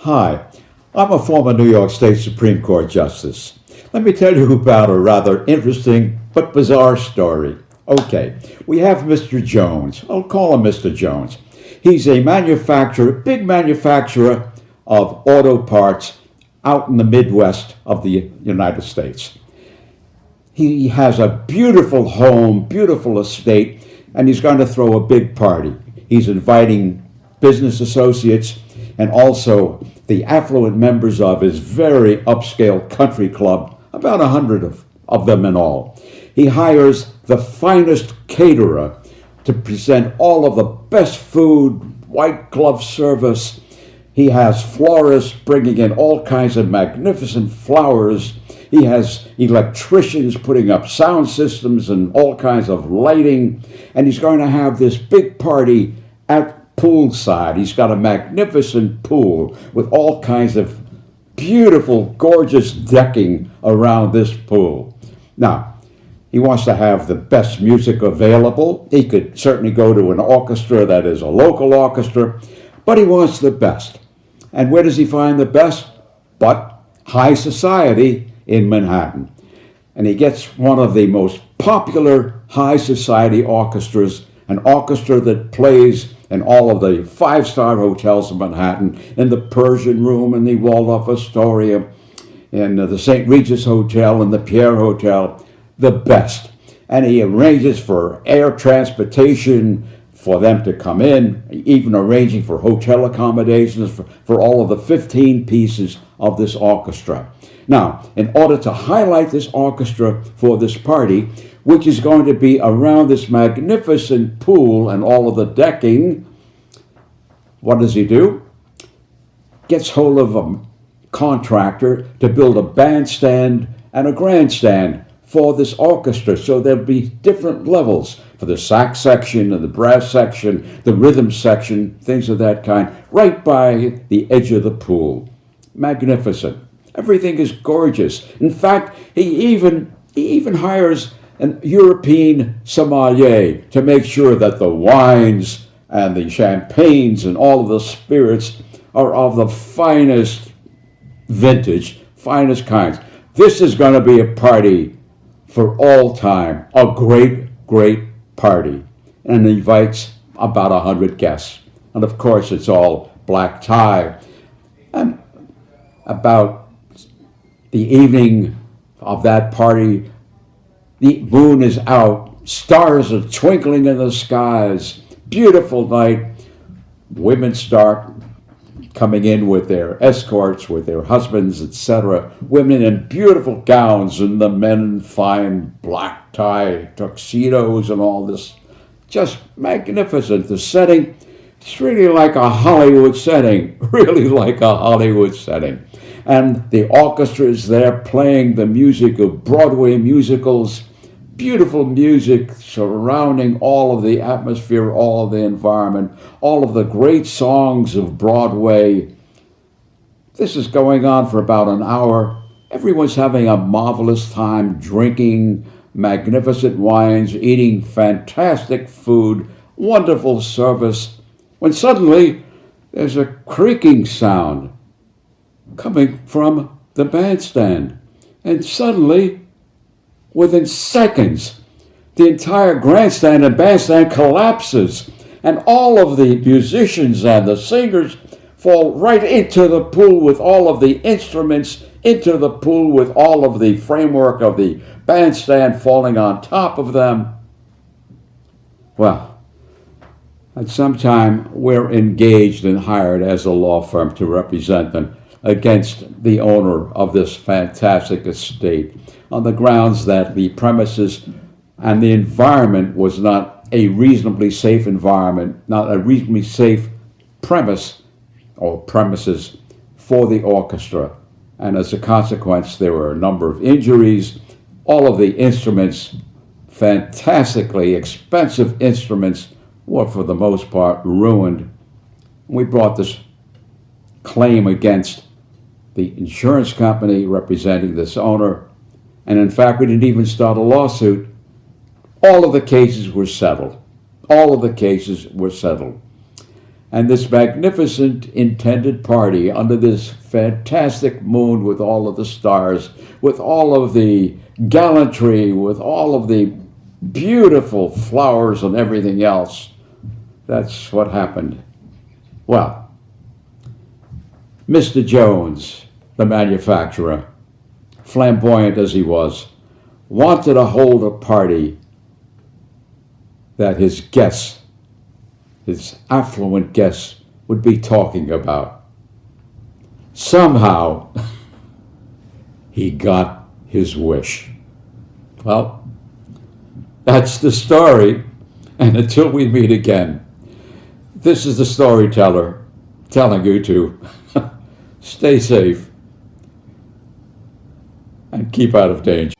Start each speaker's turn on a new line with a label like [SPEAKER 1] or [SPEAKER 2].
[SPEAKER 1] Hi, I'm a former New York State Supreme Court Justice. Let me tell you about a rather interesting but bizarre story. Okay, we have Mr. Jones. I'll call him Mr. Jones. He's a manufacturer, big manufacturer of auto parts out in the Midwest of the United States. He has a beautiful home, beautiful estate, and he's going to throw a big party. He's inviting business associates and also the affluent members of his very upscale country club, about 100 of them in all. He hires the finest caterer to present all of the best food, white glove service. He has florists bringing in all kinds of magnificent flowers. He has electricians putting up sound systems and all kinds of lighting. And he's going to have this big party at poolside. He's got a magnificent pool with all kinds of beautiful, gorgeous decking around this pool. Now, he wants to have the best music available. He could certainly go to an orchestra that is a local orchestra, but he wants the best. And where does he find the best? But high society in Manhattan. And he gets one of the most popular high society orchestras, an orchestra that plays in all of the five-star hotels in Manhattan, in the Persian Room, in the Waldorf Astoria, in the St. Regis Hotel, and the Pierre Hotel, the best. And he arranges for air transportation for them to come in, even arranging for hotel accommodations for all of the 15 pieces of this orchestra. Now, in order to highlight this orchestra for this party, which is going to be around this magnificent pool and all of the decking, what does he do? Gets hold of a contractor to build a bandstand and a grandstand for this orchestra. So there'll be different levels for the sax section and the brass section, the rhythm section, things of that kind, right by the edge of the pool. Magnificent. Everything is gorgeous. In fact, he even hires an European sommelier to make sure that the wines and the champagnes and all of the spirits are of the finest vintage, finest kinds. This is going to be a party for all time, a great, great party, and invites about 100 guests. And of course, it's all black tie. And about the evening of that party, the moon is out, stars are twinkling in the skies, beautiful night. Women start coming in with their escorts, with their husbands, etc. Women in beautiful gowns and the men in fine black tie tuxedos and all this. Just magnificent. The setting, it's really like a Hollywood setting, really like a Hollywood setting. And the orchestra is there playing the music of Broadway musicals, beautiful music surrounding all of the atmosphere, all of the environment, all of the great songs of Broadway. This is going on for about an hour. Everyone's having a marvelous time, drinking magnificent wines, eating fantastic food, wonderful service, when suddenly there's a creaking sound coming from the bandstand. And suddenly, within seconds, the entire grandstand and bandstand collapses, and all of the musicians and the singers fall right into the pool with all of the instruments, into the pool with all of the framework of the bandstand falling on top of them. Well, at some time, we're engaged and hired as a law firm to represent them against the owner of this fantastic estate on the grounds that the premises and the environment was not a reasonably safe environment, not a reasonably safe premise or premises for the orchestra. And as a consequence, there were a number of injuries. All of the instruments, fantastically expensive instruments, were for the most part ruined. We brought this claim against the insurance company representing this owner, and in fact, we didn't even start a lawsuit. All of the cases were settled. All of the cases were settled. And this magnificent intended party under this fantastic moon with all of the stars, with all of the gallantry, with all of the beautiful flowers and everything else. That's what happened. Well, Mr. Jones, the manufacturer, flamboyant as he was, wanted to hold a party that his guests, his affluent guests, would be talking about. Somehow, he got his wish. Well, that's the story, and until we meet again, this is the storyteller telling you to stay safe and keep out of danger.